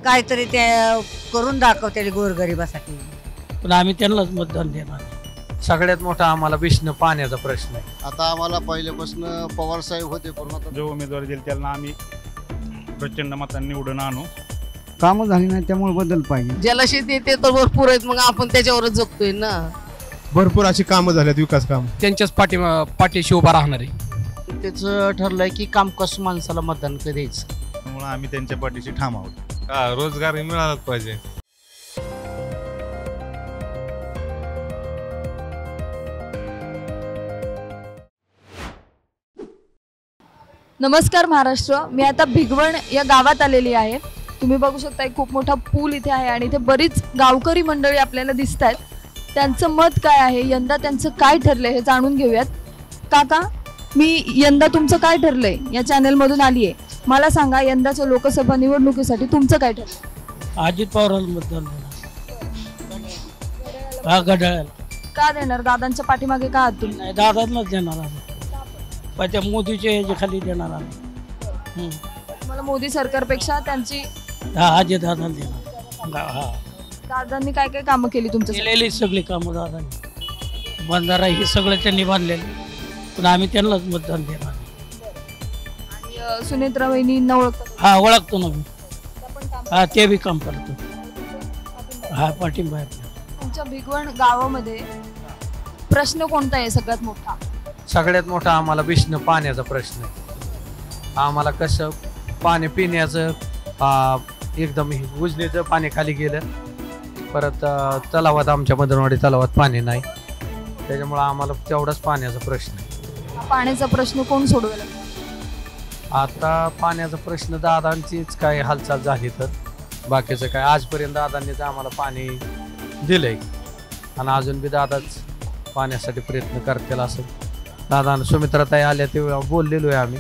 काहीतरी ते करून दाखवते गोरगरिबासाठी. पण आम्ही त्यांनाच मतदान देणार. सगळ्यात मोठा आम्हाला विष्णू पाण्याचा प्रश्न आहे. आता आम्हाला पहिल्यापासून पवार साहेब होते, पण आता जो उमेदवार देईल त्यांना आम्ही प्रचंड मतांनी निवडून आणू. कामं झाली नाही त्यामुळे बदल पाहिजे. ज्याला शेती येते तर भरपूर आहेत, मग आपण त्याच्यावरच जगतोय ना. भरपूर अशी कामं झाल्यात, विकास काम त्यांच्याच पाठीशी उभा राहणार आहे. त्याचं ठरलंय की काम कसं माणसाला मतदान द्यायचं, त्यामुळे आम्ही त्यांच्या पाठीशी ठाम आहोत. रोजगार मिळालाच पाहिजे. नमस्कार महाराष्ट्र. मी आता भिगवण या गावात आलेली आहे. तुम्ही बघू शकता खूप मोठा पूल इथे आहे आणि इथे बरीच गावकरी मंडळी आपल्याला दिसत आहेत. त्यांचं मत काय आहे, यंदा त्यांचं काय ठरलंय हे जाणून घेऊयात. काका, मी यंदा तुमचं काय ठरलंय या चॅनलमधून आली आहे. मला सांगा, यंदाच्या लोकसभा निवडणुकीसाठी तुमचं काय ठरलं? अजित पवारांना मतदान देणार. हा, घड्याळाला. का देणार? दादांच्या पाठीमागे का आहात तुम्ही? नाही, दादांनाच देणार आम्ही. पण त्या मोदीच्या ह्याच्या खाली देणार आम्ही. मला मोदी सरकारपेक्षा त्यांची हा, अजित दादांना देणार. हा, दादांनी काय काय कामं केली तुमच्या? केलेली सगळी कामं दादांनी. बंधारा हे सगळं त्यांनी बांधलेलं, पण आम्ही त्यांनाच मतदान देणार. आणि सुनेत्रा वहिनींना ओळखतो? हा, ओळखतो ना मी. हा, ते बी काम करतो. हा, पाठिंबा आहे. तुमच्या भिगवण गावामध्ये प्रश्न कोणता आहे सगळ्यात मोठा? सगळ्यात मोठा आम्हाला विष्णू पाण्याचा प्रश्न आहे. आम्हाला कसं पाणी पिण्याचं एकदम उजनीचं पाणी खाली गेलं. परत तलावात, आमच्या मदनवाडी तलावात पाणी नाही, त्याच्यामुळं आम्हाला तेवढाच पाण्याचा प्रश्न आहे. पाण्याचा प्रश्न कोण सोडवेल? आता पाण्याचा प्रश्न दादांचीच काय हालचाल झाली तर, बाकीचं काय आजपर्यंत दादांनीच आम्हाला पाणी दिलंय आणि अजून बी दादाच पाण्यासाठी प्रयत्न करतील. असं दादा सुमित्राताई आल्या तेव्हा बोललेलो आहे आम्ही.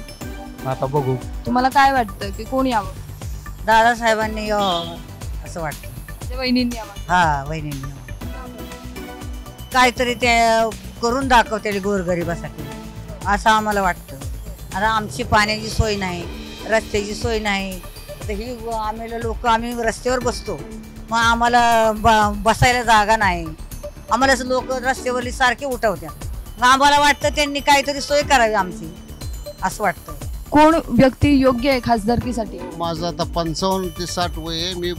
आता बघू. तुम्हाला काय वाटतं की कोण यावं? दादासाहेबांनी यावं असं वाटतं. ते वहिनींनी यावं? हा, वहिनींनी यावं. काहीतरी ते करून दाखवते गोरगरिबासाठी असं आम्हाला वाटतं. आता आमची पाण्याची सोय नाही, रस्त्याची सोय नाही. तर ही आम्ही लोक आम्ही रस्त्यावर बसतो, मग आम्हाला बसायला जागा नाही. आम्हाला लोक रस्त्यावरली सारखे उठवतात. मग आम्हाला वाटतं त्यांनी काहीतरी सोय करावी आमची, असं वाटतं. कोण व्यक्ती योग्य आहे खासदारकीसाठी? माझं आता 55 ते 60 वय आहे. मी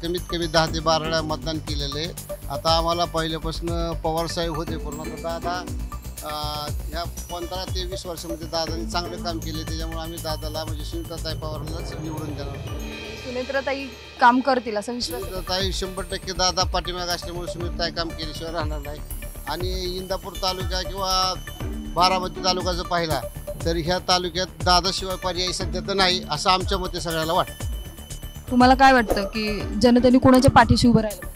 कमीत कमी 10 ते 12 वेळा मतदान केलेलं आहे. आता आम्हाला पहिल्यापासून पवार साहेब होते, पण आता दादा ह्या 15 ते 20 वर्षामध्ये दादांनी चांगलं काम केले, त्याच्यामुळे आम्ही दादाला म्हणजे सुनीताताई पवारांनाच निवडून देणार. सुनेत्राताई काम करतील असा विश्वास? सुनीताताई 100% दादा पाठीमागे असल्यामुळे सुनीताताई काम केल्याशिवाय राहणार नाही. आणि इंदापूर तालुका किंवा बारामती तालुका जर पाहिला तर ह्या तालुक्यात दादाशिवाय पर्याय सध्या तर नाही, असं आमच्या मते सगळ्याला वाटतं. तुम्हाला काय वाटतं की जनतेने कोणाच्या पाठीशी उभं राहिलं?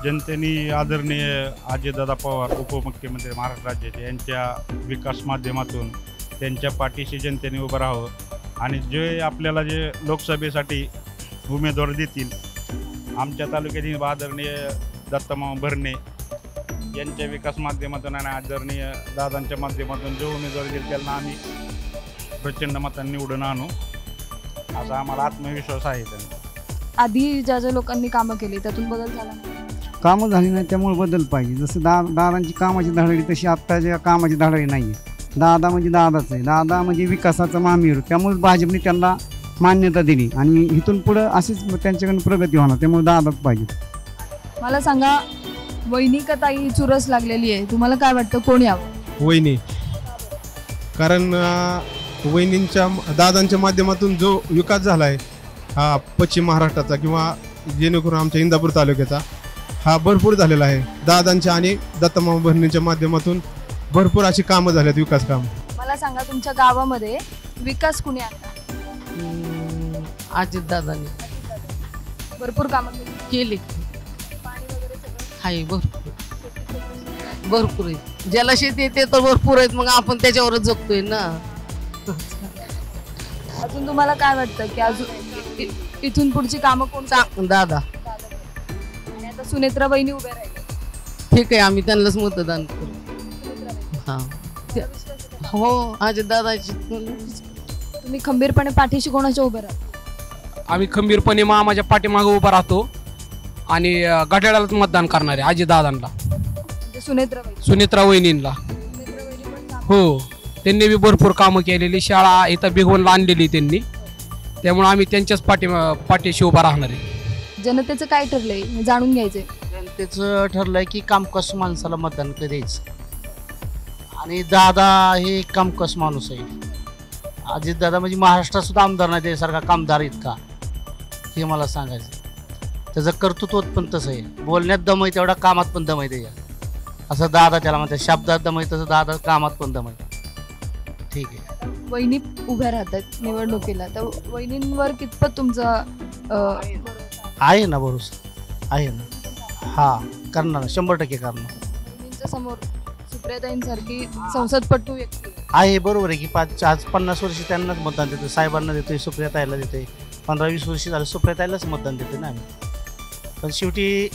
जनतेने आदरणीय अजितदादा पवार, उपमुख्यमंत्री महाराष्ट्र राज्याचे, यांच्या विकास माध्यमातून त्यांच्या पाठीशी जनतेने उभं राहावं. आणि जे आपल्याला जे लोकसभेसाठी उमेदवार देतील, आमच्या तालुक्यातील आदरणीय दत्तमामा भरणे यांच्या विकास माध्यमातून आणि आदरणीय दादांच्या माध्यमातून जो उमेदवार देईल त्यांना आम्ही प्रचंड मतांनी निवडून आणू, असा आम्हाला आत्मविश्वास आहे. त्यांना आधी ज्या ज्या लोकांनी कामं केली त्यातून बदल झाला? कामं झाली नाही त्यामुळे बदल पाहिजे. जसं दादांची कामाची धडाडी तशी आत्ताच्या कामाची धडाडी नाही आहे. दादा म्हणजे दादाच आहे. दादा म्हणजे विकासाचा मामीर, त्यामुळे भाजपने त्यांना मान्यता दिली आणि इथून पुढं अशीच त्यांच्याकडून प्रगती होणार, त्यामुळे दादाच पाहिजे. मला सांगा, वैनिकताई चुरस लागलेली आहे, तुम्हाला काय वाटतं कोण यावं? वहिनी, कारण दादांच्या माध्यमातून जो विकास झाला आहे हा पश्चिम महाराष्ट्राचा किंवा जेणेकरून आमच्या इंदापूर तालुक्याचा हा भरपूर झालेला आहे. दादांच्या आणि दत्तमामा भरणीच्या माध्यमातून भरपूर अशी कामं झाल्यात, विकास काम. मला सांगा, तुमच्या गावामध्ये विकास कुणी आणला? अजित दादांनी भरपूर कामं केली. आहे भरपूर आहे. ज्याला शेती येते तर भरपूर आहेत, मग आपण त्याच्यावरच जगतोय ना. अजून तुम्हाला काय वाटतं की अजून इथून पुढची कामं कोण? दादा. आणि आता सुनेत्रा वहिनी उभ्या राहिले, ठीक आहे, आम्ही त्यांनाच मतदान करू. हां, हो, अजित दादाची. तुम्ही खंबीरपणे पाठीशी कोणाच्या उभे राहा? आम्ही खंबीरपणे मामाच्या पाठीमागे उभा राहतो आणि घड्याळालाच मतदान करणार आहे अजितदादांना, म्हणजे सुनेत्रा वहिनींना. हो, त्यांनी बी भरपूर कामं केलेली, शाळा इथं भिगवणला आणलेली त्यांनी, त्यामुळे आम्ही त्यांच्याच पाठीशी उभा राहणार आहे. जनतेचं काय ठरलंय हे जाणून घ्यायचंय. जनतेचं ठरलंय की कामकस माणसाला मतदान द्यायचं आणि दादा हे कामकस माणूस आहे. अजितदादा म्हणजे महाराष्ट्रात सुद्धा आमदार नाही त्यासारखा कामदार इतका, हे मला सांगायचं. त्याचं कर्तृत्व पण तसं आहे, बोलण्यात दम आहे तेवढा कामात पण दम आहे त्याच्या. असं दादा त्याला म्हणतात, शब्दात दम आहे तसं दादा कामात पण दम आहे. ठीक आहे. वहिनी उभ्या राहतात निवडणुकीला, तर वहिनींवर कितपत तुमचा आहे ना भरोसा आहे ना. हा करणार, 100% करणार. वहिनींच्या समोर सुप्रियाताईंसारखी संसदपटू व्यक्ती आहे, बरोबर आहे की आज 50 वर्ष त्यांनाच मतदान देतो, साहेबांना देतोय, सुप्रियाताईला देतोय. 15-20 वर्ष झालं सुप्रियाताईलाच मतदान देतोय ना आम्ही. पण शेवटी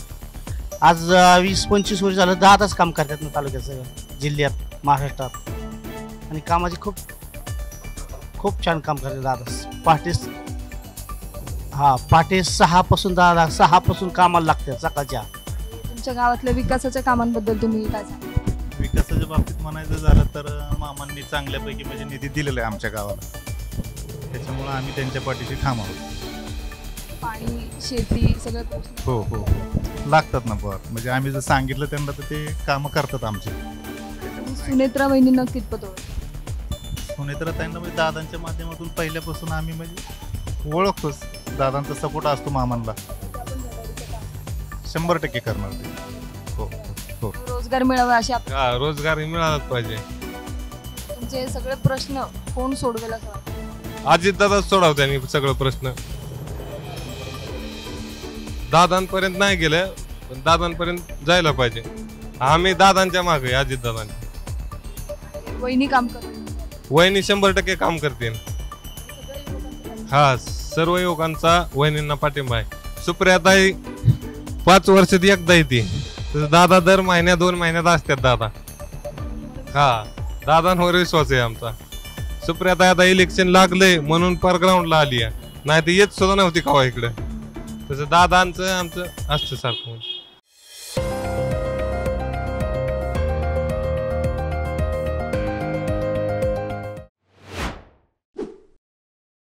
आज 20-25 वर्ष झालं दादाच काम करतात ना तालुक्यात, सगळं जिल्ह्यात, महाराष्ट्रात. आणि कामाचे खूप खूप छान काम करतात दादा. पहाटे 6 दादा 6 कामाला लागतात सकाळच्या. तुमच्या गावातल्या विकासाच्या कामांबद्दल तुम्ही काय सांगा. विकासाच्या बाबतीत म्हणायचं झालं तर मामांनी चांगल्यापैकी म्हणजे निधी दिलेला आहे आमच्या गावाला, त्याच्यामुळं आम्ही त्यांच्या पाठीशी ठाम आहोत. पाणी, शेती सगळं हो हो लागतात ना पवार, म्हणजे आम्ही जर सांगितलं त्यांना तर ते कामं करतात आमचे. सुनेत्रा वहिनींना कितपत ओळख. सुनेत्राताईंना म्हणजे दादांच्या माध्यमातून पहिल्यापासून आम्ही म्हणजे ओळखतोच. दादांचा सपोर्ट असतो मामांना, 100% करणार ते. हो हो. रोजगार मिळावा अशी रोजगार मिळालाच पाहिजे. तुमचे सगळे प्रश्न कोण सोडवेल असं वाटतं. अजितदादाच सोडवते सगळं प्रश्न. दादांपर्यंत नाही गेलं पण दादांपर्यंत जायला पाहिजे. आम्ही दादांच्या मागे, अजितदादांच्या. वहिनी काम करते, वहिनी 100% काम करतील. हा, सर्व युवकांचा वहिनींना पाठिंबा आहे. सुप्रियाताई 5 वर्षात एकदा येते, दादा दर महिन्यात 2 महिन्यात असतात दादा. हा, दादांवर विश्वास आहे आमचा. सुप्रियाताई आता इलेक्शन लागले म्हणून पर ग्राउंडला आली आहे, नाही तर येत सुद्धा नव्हती कवा इकडे. तसं दादांचं आमचं असतं सारखं.